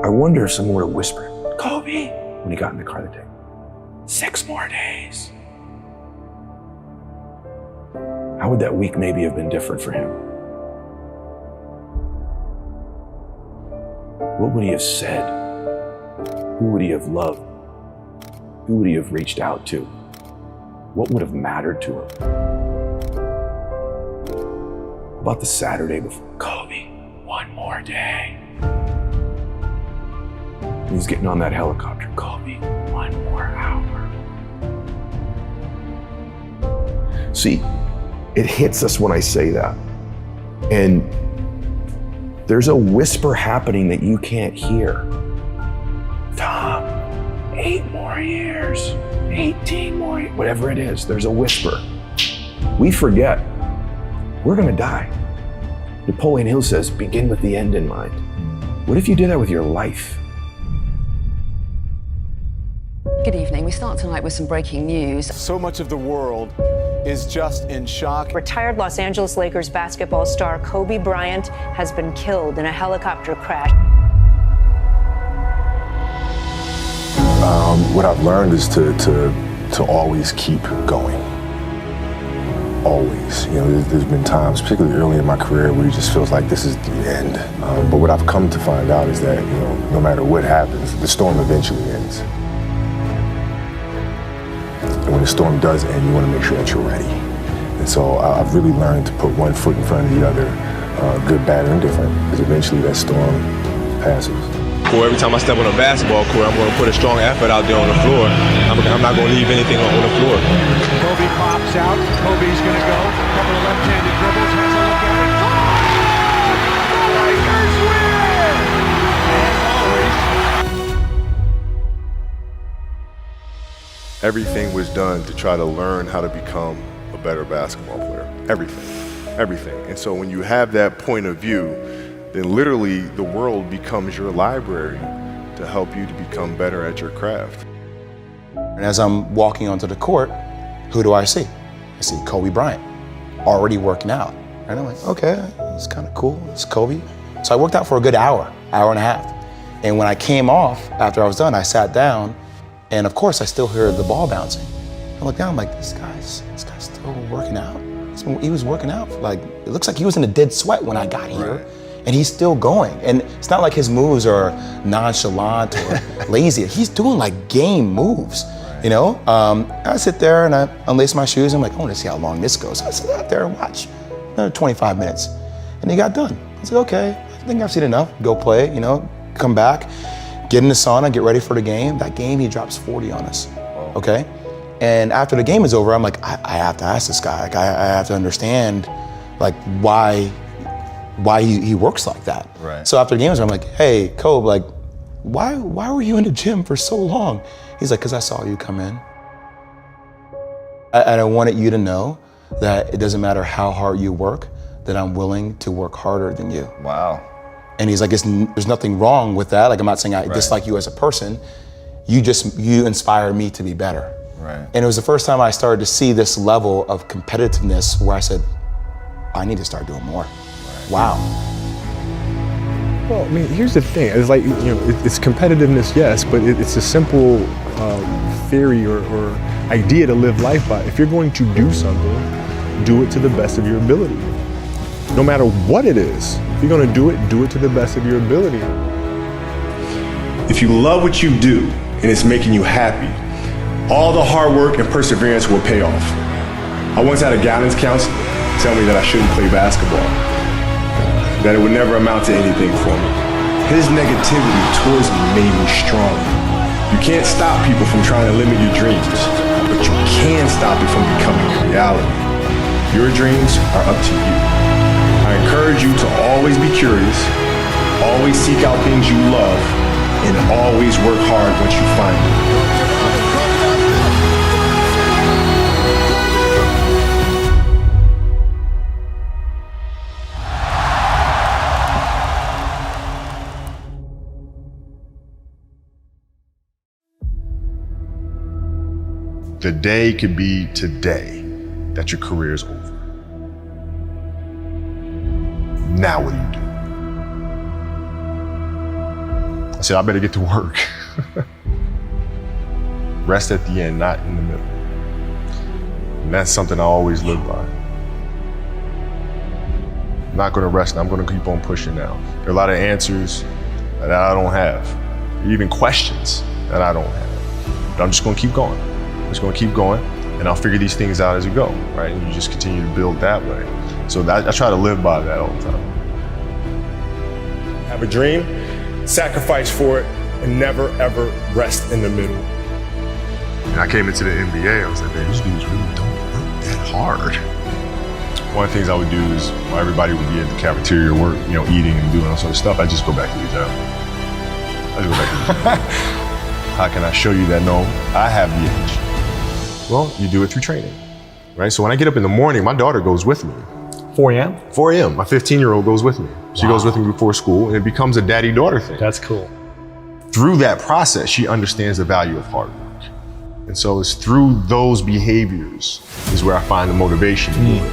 I wonder if someone would have whispered, Kobe, when he got in the car that day. 6 more days. How would that week maybe have been different for him? What would he have said? Who would he have loved? Who would he have reached out to? What would have mattered to him? About the Saturday before, Kobe, 1 more day. And he's getting on that helicopter, Kobe, 1 more hour. See, it hits us when I say that. And there's a whisper happening that you can't hear. Tom, 8 more years, 18 more years, whatever it is, there's a whisper. We forget, we're gonna die. Napoleon Hill says, begin with the end in mind. What if you did that with your life? Good evening. We start tonight with some breaking news. So much of the world is just in shock. Retired Los Angeles Lakers basketball star Kobe Bryant has been killed in a helicopter crash. What I've learned is to always keep going. Always. You know, there's been times, particularly early in my career, where it just feels like this is the end. But what I've come to find out is that, you know, no matter what happens, the storm eventually ends. And when the storm does end, you want to make sure that you're ready. And so I've really learned to put one foot in front of the other, good, bad, or indifferent, because eventually that storm passes. Every time I step on a basketball court, I'm going to put a strong effort out there on the floor. I'm not going to leave anything on the floor. Kobe pops out. Kobe's going to go. A couple of left-handed dribbles. Has a look at it. The Lakers win! And always. Everything was done to try to learn how to become a better basketball player. Everything. And so when you have that point of view, then literally the world becomes your library to help you to become better at your craft. And as I'm walking onto the court, who do I see? I see Kobe Bryant, already working out. And I'm like, okay, it's kind of cool, it's Kobe. So I worked out for a good hour and a half. And when I came off, after I was done, I sat down, and of course I still hear the ball bouncing. I look down, I'm like, this guy's still working out? He was working out, it looks like he was in a dead sweat when I got here. Right. And he's still going. And it's not like his moves are nonchalant or lazy. He's doing like game moves, you know? I sit there and I unlace my shoes. I'm like, I want to see how long this goes. So I sit out there and watch another 25 minutes. And he got done. I was like, okay, I think I've seen enough. Go play, you know, come back, get in the sauna, get ready for the game. That game, he drops 40 on us, okay? And after the game is over, I'm like, I have to ask this guy. Like, I have to understand, like, why he works like that. Right. So after the game was over, I'm like, hey, Kobe, like, why were you in the gym for so long? He's like, because I saw you come in. And I wanted you to know that it doesn't matter how hard you work, that I'm willing to work harder than you. Wow. And he's like, there's nothing wrong with that. Like, I'm not saying I dislike you as a person. You inspire me to be better. Right. And it was the first time I started to see this level of competitiveness where I said, I need to start doing more. Right. Wow. Well, I mean, here's the thing. It's like, you know, it's competitiveness, yes, but it's a simple theory or idea to live life by. If you're going to do something, do it to the best of your ability. No matter what it is, if you're going to do it to the best of your ability. If you love what you do and it's making you happy, all the hard work and perseverance will pay off. I once had a guidance counselor tell me that I shouldn't play basketball, that it would never amount to anything for me. His negativity towards me made me strong. You can't stop people from trying to limit your dreams, but you can stop it from becoming a reality. Your dreams are up to you. I encourage you to always be curious, always seek out things you love, and always work hard once you find them. The day could be today that your career is over. Now what do you do? I said, I better get to work. Rest at the end, not in the middle. And that's something I always live by. I'm not gonna rest, I'm gonna keep on pushing now. There are a lot of answers that I don't have, even questions that I don't have. But I'm just gonna keep going. I'm just gonna keep going, and I'll figure these things out as we go, right? And you just continue to build that way. So I try to live by that all the time. Have a dream, sacrifice for it, and never ever rest in the middle. And I came into the NBA, I was like, man, these dudes really don't work that hard. One of the things I would do is, while everybody would be at the cafeteria work, eating and doing all sort of stuff, I just go back to the job. How can I show you that, no, I have the edge? Well, you do it through training, right? So when I get up in the morning, my daughter goes with me. 4 a.m.? 4 a.m., my 15-year-old goes with me. She goes with me before school, and it becomes a daddy-daughter thing. That's cool. Through that process, she understands the value of hard work. And so it's through those behaviors is where I find the motivation to do it.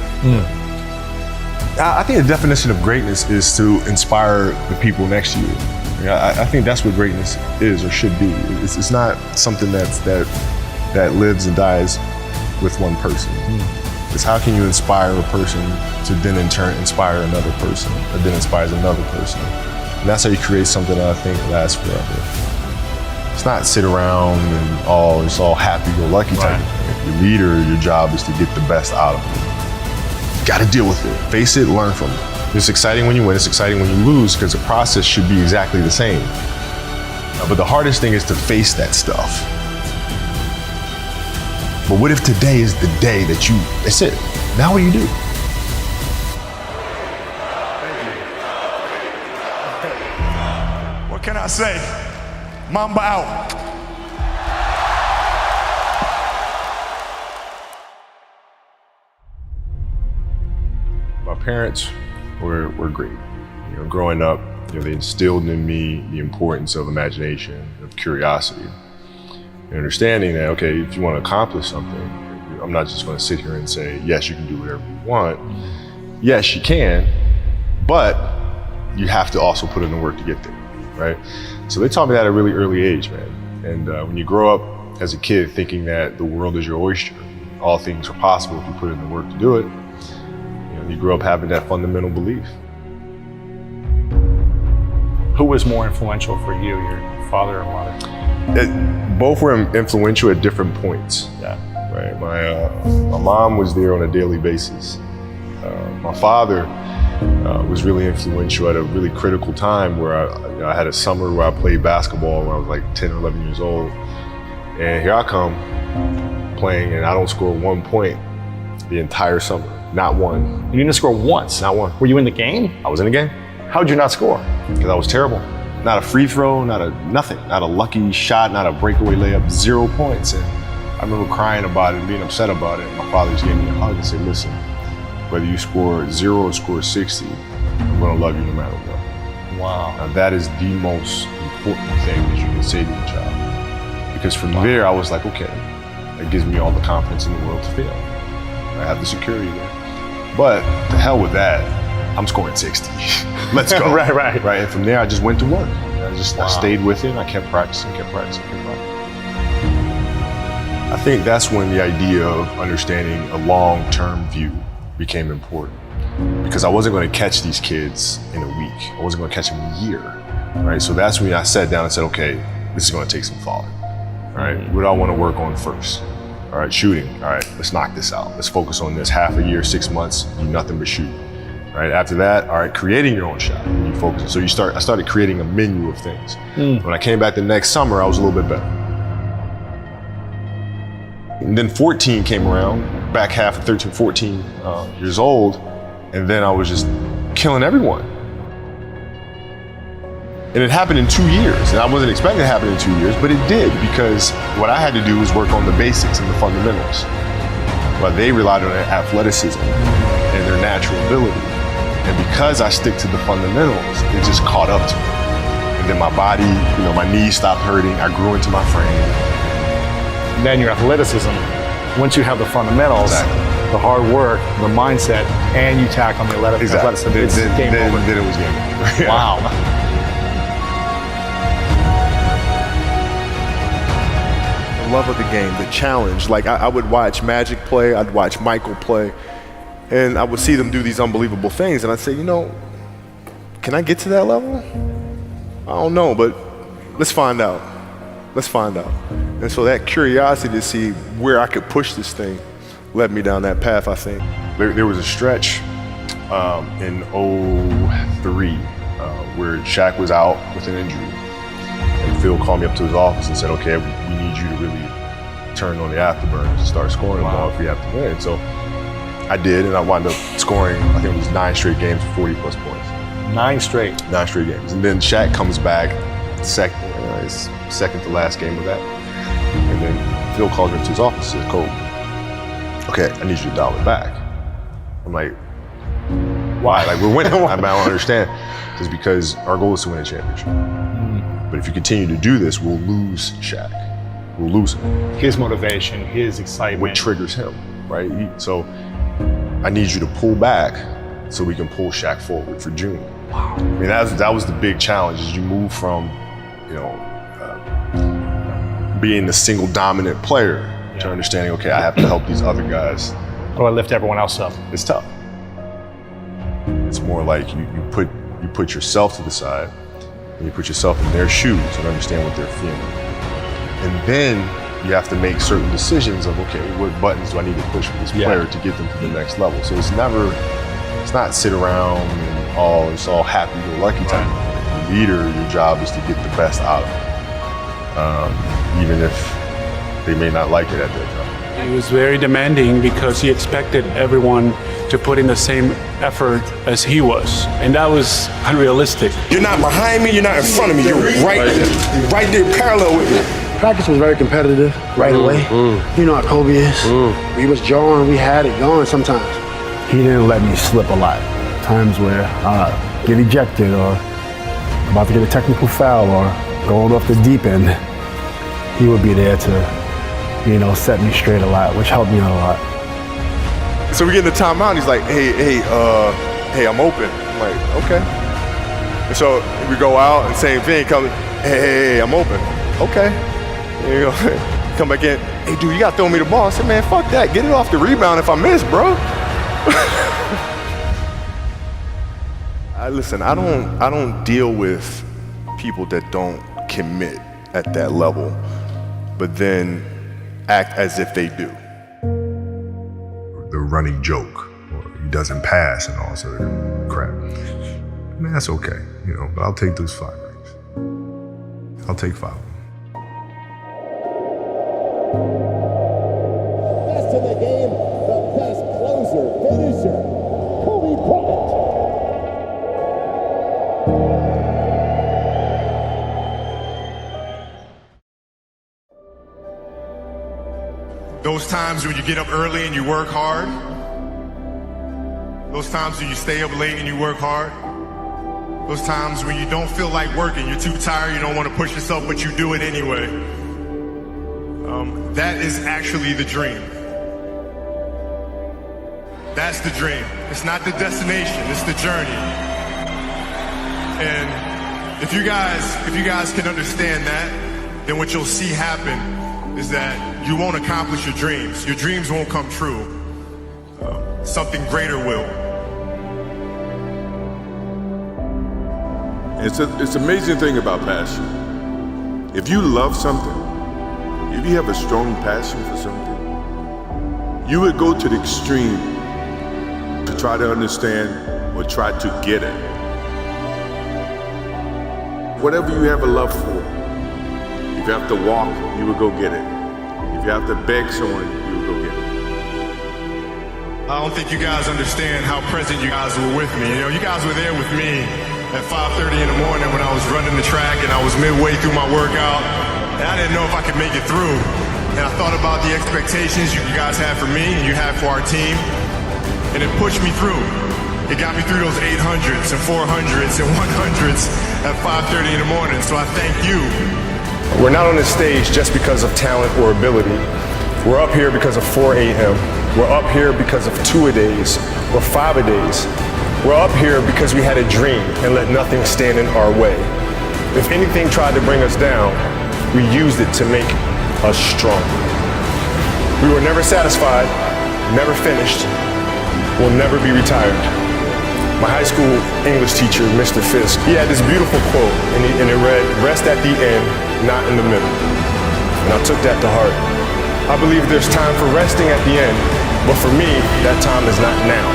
I think the definition of greatness is to inspire the people next to you. I think that's what greatness is or should be. It's not something that lives and dies with one person. It's how can you inspire a person to then in turn inspire another person, that then inspires another person. And that's how you create something that I think lasts forever. It's not sit around and it's all happy-go-lucky type of thing. Your leader, your job is to get the best out of it. You gotta deal with it, face it, learn from it. It's exciting when you win, it's exciting when you lose, because the process should be exactly the same. But the hardest thing is to face that stuff. But what if today is the day that's it? Now what do you do? What can I say? Mamba out. My parents were great. Growing up, they instilled in me the importance of imagination, of curiosity, and understanding that, okay, if you want to accomplish something, I'm not just going to sit here and say, yes, you can do whatever you want. Yes, you can, but you have to also put in the work to get there, right? So they taught me that at a really early age, man. And when you grow up as a kid thinking that the world is your oyster, all things are possible if you put in the work to do it, you grow up having that fundamental belief. Who was more influential for you, your father or mother? Both were influential at different points. Yeah. Right. My mom was there on a daily basis. My father was really influential at a really critical time where I had a summer where I played basketball when I was like 10 or 11 years old. And here I come playing and I don't score 1 point the entire summer. Not one. You didn't score once? Not one. Were you in the game? I was in the game. How'd you not score? Because I was terrible. Not a free throw, nothing. Not a lucky shot, not a breakaway layup, 0 points. And I remember crying about it, being upset about it. My father just gave me a hug and said, listen, whether you score 0 or score 60, I'm gonna love you no matter what. Wow. Now that is the most important thing that you can say to a child. Because from there, I was like, okay, that gives me all the confidence in the world to fail. I have the security there. But to hell with that, I'm scoring 60. Let's go. Right. And from there, I just went to work. I stayed with it. I kept practicing. I think that's when the idea of understanding a long-term view became important. Because I wasn't going to catch these kids in a week. I wasn't going to catch them in a year. Right. So that's when I sat down and said, okay, this is going to take some thought. All right. What do I want to work on first? All right, shooting. All right, let's knock this out. Let's focus on this. Half a year, 6 months, do nothing but shoot. Right after that, all right, creating your own shot. You focus. So I started creating a menu of things. When I came back the next summer, I was a little bit better. And then 14 came around, back half of 13, 14 years old, and then I was just killing everyone. And it happened in 2 years, and I wasn't expecting it to happen in 2 years, but it did, because what I had to do was work on the basics and the fundamentals. But they relied on their athleticism and their natural ability. And because I stick to the fundamentals, it just caught up to me. And then my body, my knees stopped hurting, I grew into my frame. And then your athleticism, once you have the fundamentals, the hard work, the mindset, and you tack on the athleticism, it's game over. Then it was game over. Wow. love of the game, the challenge. Like I would watch Magic play, I'd watch Michael play, and I would see them do these unbelievable things, and I'd say, you know, can I get to that level? I don't know, but let's find out. Let's find out. And so that curiosity to see where I could push this thing led me down that path, I think. There was a stretch in 03 where Shaq was out with an injury. And Phil called me up to his office and said, okay, we need you to really turn on the afterburners and start scoring the ball if we have to win. So I did, and I wound up scoring, I think it was 9 straight games, 40 plus points. 9 straight? 9 straight games. And then Shaq comes back, his second to last game of that. And then Phil calls me up to his office and says, Kobe, okay, I need you to dial it back. I'm like, why? Like, we're winning. I don't understand. It's because our goal is to win a championship. But if you continue to do this, we'll lose Shaq. We'll lose him. His motivation, his excitement. What triggers him, right? So I need you to pull back so we can pull Shaq forward for June. Wow. I mean, that was the big challenge, is you move from, you know, being the single dominant player to understanding, okay, I have to help these other guys. How do I lift everyone else up? It's tough. It's more like you put yourself to the side, and you put yourself in their shoes and understand what they're feeling. And then you have to make certain decisions of, okay, what buttons do I need to push for this player to get them to the next level? So it's not sit around and it's all happy-go-lucky time. The leader, your job is to get the best out of them, even if they may not like it at that time. He was very demanding because he expected everyone to put in the same effort as he was, and that was unrealistic. You're not behind me, you're not in front of me, you're right there parallel with me. Practice was very competitive right away. You know how Kobe is. We was jawing, we had it going sometimes. He didn't let me slip a lot. Times where I get ejected or about to get a technical foul or going off the deep end, he would be there to, you know, set me straight a lot, which helped me out a lot. So we get in the timeout, he's like, hey, I'm open. I'm like, okay. And so we go out and same thing, hey, I'm open. Okay. And, you know, come back in, hey dude, you gotta throw me the ball. I said, man, fuck that, get it off the rebound if I miss, bro. Listen, I don't deal with people that don't commit at that level, but then act as if they do. The running joke, or he doesn't pass and all sort of crap. I mean, that's okay, you know, but I'll take those 5 rings. I'll take 5 of them. Best in the game, the best closer, finisher, Kobe Bryant. Those times when you get up early and you work hard. Those times when you stay up late and you work hard. Those times when you don't feel like working, you're too tired, you don't want to push yourself, but you do it anyway. That is actually the dream. That's the dream. It's not the destination, it's the journey. And if you guys can understand that, then what you'll see happen is that you won't accomplish your dreams. Your dreams won't come true. Something greater will. It's an amazing thing about passion. If you love something, if you have a strong passion for something, you would go to the extreme to try to understand or try to get it. Whatever you have a love for, if you have to walk, you would go get it. If you have to beg someone, you would go get it. I don't think you guys understand how present you guys were with me. You know, you guys were there with me at 5:30 in the morning when I was running the track and I was midway through my workout. And I didn't know if I could make it through. And I thought about the expectations you guys had for me and you had for our team. And it pushed me through. It got me through those 800s and 400s and 100s at 5:30 in the morning. So I thank you. We're not on this stage just because of talent or ability. We're up here because of 4 a.m. We're up here because of 2-a-days or 5-a-days. We're up here because we had a dream and let nothing stand in our way. If anything tried to bring us down, we used it to make us stronger. We were never satisfied, never finished, will never be retired. My high school English teacher, Mr. Fisk, he had this beautiful quote, and it read, "Rest at the end, not in the middle." And I took that to heart. I believe there's time for resting at the end, but for me, that time is not now.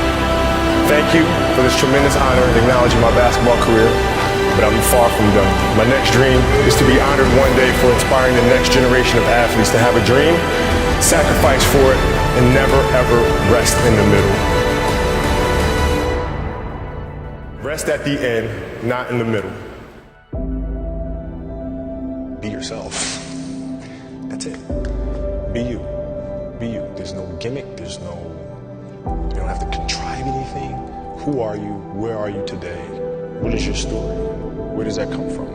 Thank you for this tremendous honor in acknowledging my basketball career, but I'm far from done. My next dream is to be honored one day for inspiring the next generation of athletes to have a dream, sacrifice for it, and never ever rest in the middle. Rest at the end, not in the middle. Be yourself. That's it. Be you. Be you. There's no gimmick. You don't have to contrive anything. Who are you? Where are you today? What is your story? Where does that come from?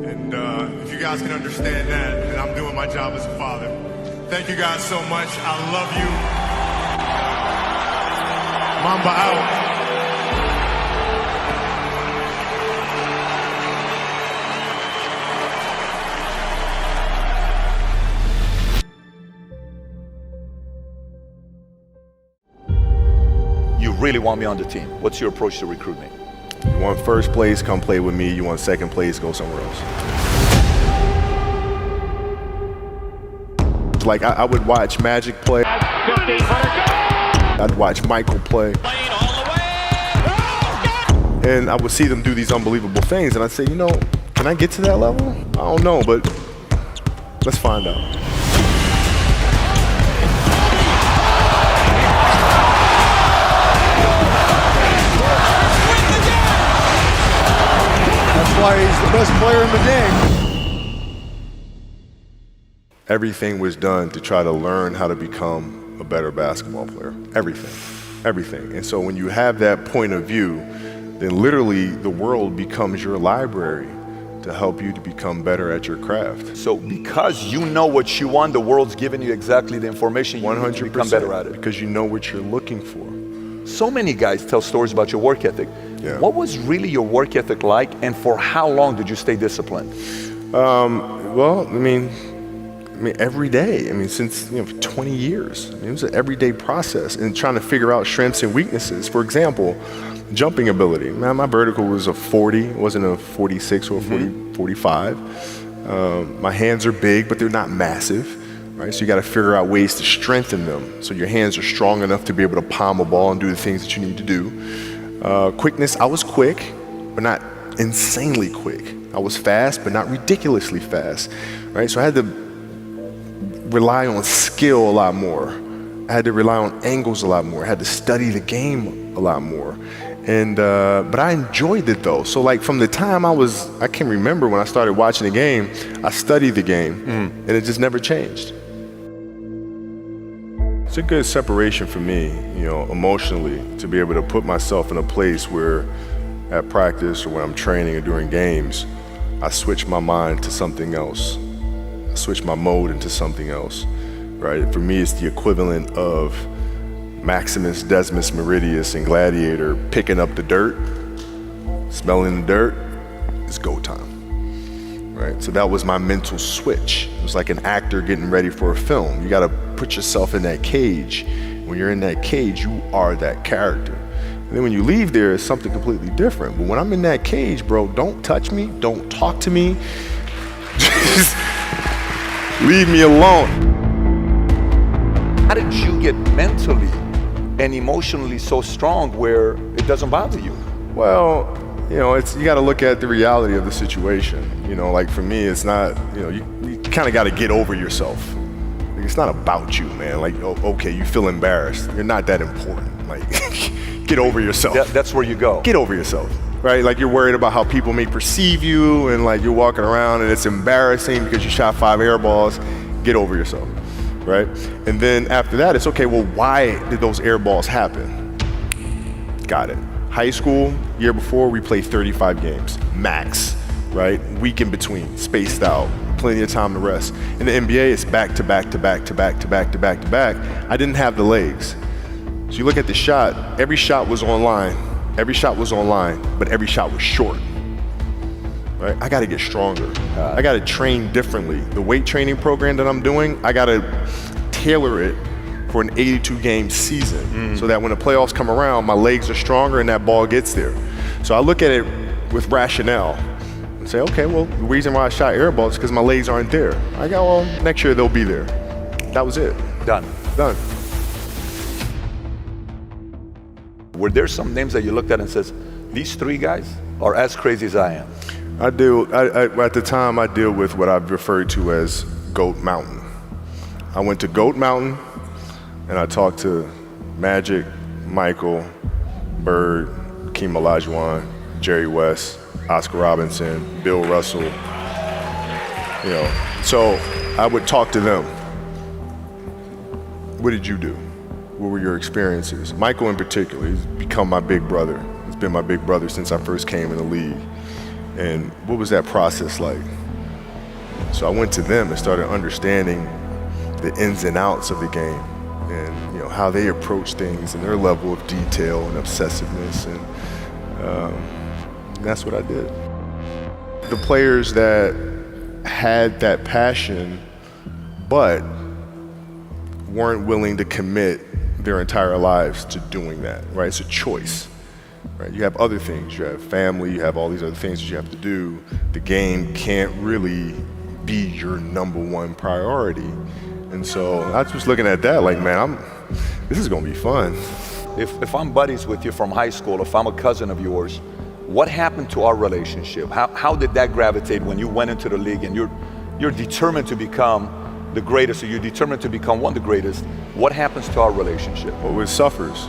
And if you guys can understand that, then I'm doing my job as a father. Thank you guys so much. I love you. Mamba out. You really want me on the team. What's your approach to recruiting? You want first place, come play with me. You want second place, go somewhere else. Like I would watch Magic play. I'd watch Michael play. And I would see them do these unbelievable things, and I'd say, you know, can I get to that level? I don't know, but let's find out. That's why he's the best player in the game. Everything was done to try to learn how to become a better basketball player. Everything. And so when you have that point of view, then literally the world becomes your library to help you to become better at your craft. So because you know what you want, the world's giving you exactly the information you need to become better at it. Because you know what you're looking for. So many guys tell stories about your work ethic. Yeah. What was really your work ethic like, and for how long did you stay disciplined? Well, I mean, every day. I mean, since 20 years. I mean, it was an everyday process and trying to figure out strengths and weaknesses. For example, jumping ability. Man, my vertical was a 40. It wasn't a 46 or a 45. My hands are big, but they're not massive. Right? So you got to figure out ways to strengthen them so your hands are strong enough to be able to palm a ball and do the things that you need to do. Quickness, I was quick, but not insanely quick. I was fast, but not ridiculously fast. Right? So I had to rely on skill a lot more. I had to rely on angles a lot more. I had to study the game a lot more. And but I enjoyed it though. So like from the time I can remember when I started watching the game, I studied the game and it just never changed. It's a good separation for me, emotionally, to be able to put myself in a place where at practice or when I'm training or during games, I switch my mind to something else. I switch my mode into something else, right? For me, it's the equivalent of Maximus Decimus Meridius in Gladiator picking up the dirt, smelling the dirt, it's go time, right? So that was my mental switch. It was like an actor getting ready for a film. You gotta put yourself in that cage. When you're in that cage, you are that character. And then when you leave there, it's something completely different. But when I'm in that cage, bro, don't touch me, don't talk to me. Just leave me alone. How did you get mentally and emotionally so strong where it doesn't bother you? Well, you got to look at the reality of the situation. Like for me, it's not, you kind of got to get over yourself. Like, it's not about you, man. Like, okay, you feel embarrassed. You're not that important. Like, get over yourself. That's where you go. Get over yourself, right? Like you're worried about how people may perceive you and like you're walking around and it's embarrassing because you shot 5 air balls. Get over yourself, right? And then after that, it's okay, well, why did those air balls happen? Got it. High school, year before, we played 35 games, max, right? Week in between, spaced out, plenty of time to rest. In the NBA, it's back to back to back to back to back to back to back. I didn't have the legs. So you look at the shot, every shot was online, but every shot was short, right? right? I got to get stronger. I got to train differently. The weight training program that I'm doing, I got to tailor it for an 82-game season so that when the playoffs come around, my legs are stronger and that ball gets there. So I look at it with rationale and say, okay, well, the reason why I shot air balls is because my legs aren't there. I go, well, next year they'll be there. That was it. Done. Were there some names that you looked at and says, these three guys are as crazy as I am? At the time, I deal with what I've referred to as Goat Mountain. I went to Goat Mountain and I talked to Magic, Michael, Bird, Hakeem Olajuwon, Jerry West, Oscar Robinson, Bill Russell. You know, so I would talk to them. What did you do? What were your experiences? Michael in particular, he's become my big brother. He's been my big brother since I first came in the league. And what was that process like? So I went to them and started understanding the ins and outs of the game and, you know, how they approach things and their level of detail and obsessiveness. And that's what I did. The players that had that passion but weren't willing to commit their entire lives to doing that, right? It's a choice, right? You have other things, you have family, you have all these other things that you have to do. The game can't really be your number one priority. And so I was just looking at that like, man, this is gonna be fun. If I'm buddies with you from high school, if I'm a cousin of yours, what happened to our relationship? How did that gravitate when you went into the league and you're determined to become the greatest, or you're determined to become one of the greatest? What happens to our relationship? Well, it suffers.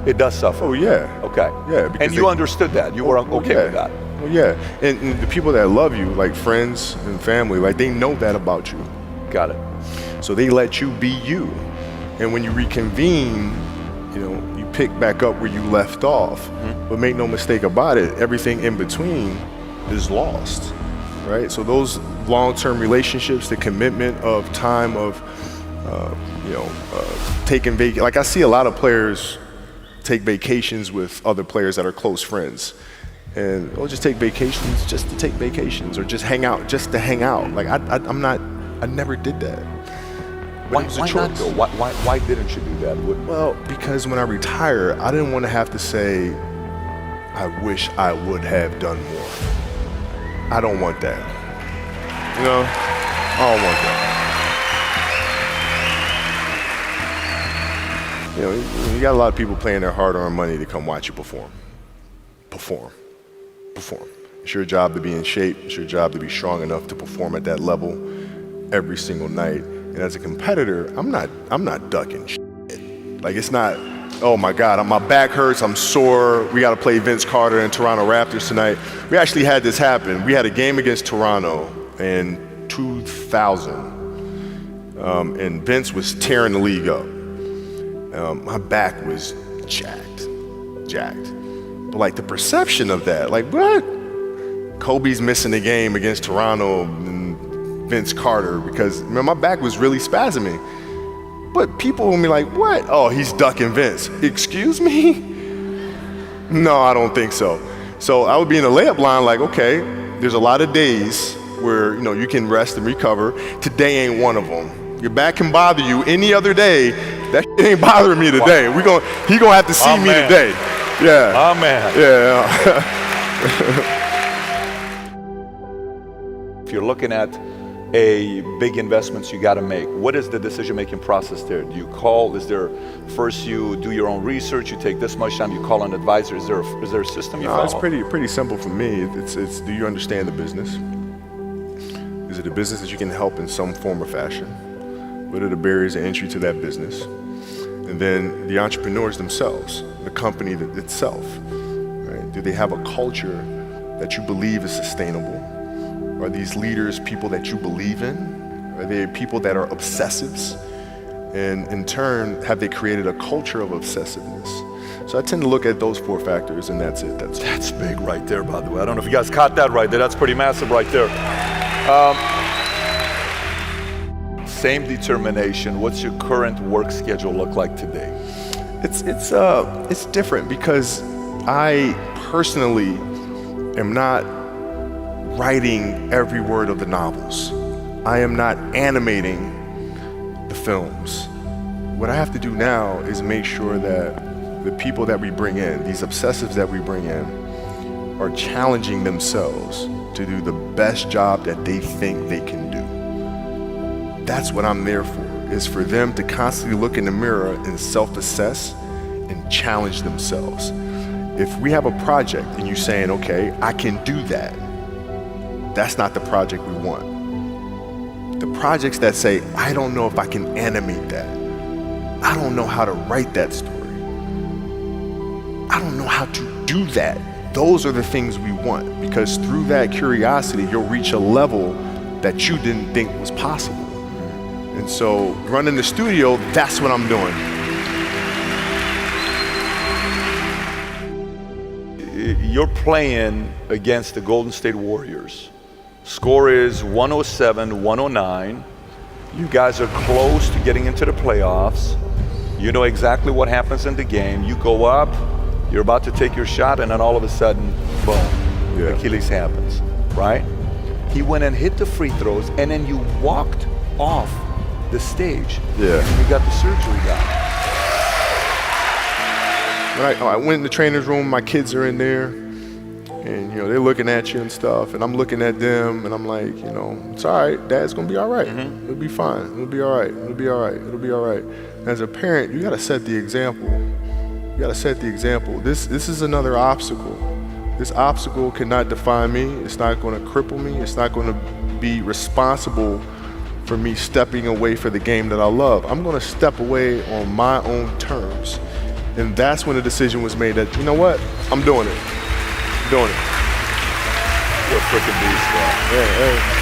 It does suffer. Oh yeah. Okay. Yeah. And you understood that. You were okay with that. Well, yeah. And the people that love you, like friends and family, like they know that about you. Got it. So they let you be you. And when you reconvene, you know, you pick back up where you left off. But make no mistake about it, everything in between is lost, right? So those long-term relationships, the commitment of time of, taking vacation. Like I see a lot of players take vacations with other players that are close friends. And they'll just take vacations just to take vacations, or just hang out just to hang out. Like I never did that. Why not though? Why didn't you do that? Well, because when I retire, I didn't want to have to say, I wish I would have done more. I don't want that. You know, I don't want that. You know, you got a lot of people paying their hard-earned money to come watch you perform. Perform. It's your job to be in shape. It's your job to be strong enough to perform at that level every single night. And as a competitor, I'm not ducking shit. Like, it's not, oh my God, my back hurts, I'm sore, we gotta play Vince Carter and Toronto Raptors tonight. We actually had this happen. We had a game against Toronto in 2000, and Vince was tearing the league up. My back was jacked. But like the perception of that, like what? Kobe's missing the game against Toronto and Vince Carter because, man, my back was really spasming. But people will be like, what? Oh, he's ducking Vince. Excuse me? No, I don't think so. So I would be in the layup line like, okay, there's a lot of days where, you know, you can rest and recover. Today ain't one of them. Your back can bother you any other day. That shit ain't bothering me today. Wow. He gonna have to see me today. Yeah. Amen. Yeah. If you're looking at big investments you got to make, what is the decision-making process there? Do you call? Is there first you do your own research? You take this much time. You call an advisor. Is there a system you follow? It's pretty simple for me. It's do you understand the business? Is it a business that you can help in some form or fashion? What are the barriers of entry to that business? And then the entrepreneurs themselves, the company itself, right? Do they have a culture that you believe is sustainable? Are these leaders people that you believe in? Are they people that are obsessives? And in turn, have they created a culture of obsessiveness? So I tend to look at those 4 factors, and that's it. That's big right there, by the way. I don't know if you guys caught that right there. That's pretty massive right there. Same determination. What's your current work schedule look like today? It's different because I personally am not writing every word of the novels. I am not animating the films. What I have to do now is make sure that the people that we bring in, these obsessives that we bring in, are challenging themselves to do the best job that they think they can do. That's what I'm there for, is for them to constantly look in the mirror and self-assess and challenge themselves. If we have a project and you're saying, okay, I can do that, that's not the project we want. The projects that say, I don't know if I can animate that. I don't know how to write that story. I don't know how to do that. Those are the things we want, because through that curiosity, you'll reach a level that you didn't think was possible. And so running the studio, that's what I'm doing. You're playing against the Golden State Warriors. Score is 107-109. You guys are close to getting into the playoffs. You know exactly what happens in the game. You go up, you're about to take your shot, and then all of a sudden, boom, Achilles happens, right? He went and hit the free throws, and then you walked off the stage. Yeah. And you got the surgery done. When I went in the trainer's room, my kids are in there, and they're looking at you and stuff, and I'm looking at them, and I'm like, it's all right, Dad's gonna be all right. It'll be fine. It'll be all right. It'll be all right. It'll be all right. As a parent, you gotta set the example. You gotta set the example. This is another obstacle. This obstacle cannot define me. It's not gonna cripple me. It's not gonna be responsible for me stepping away for the game that I love. I'm gonna step away on my own terms. And that's when the decision was made that, you know what, I'm doing it. I'm doing it. You're a freaking beast, bro. Yeah,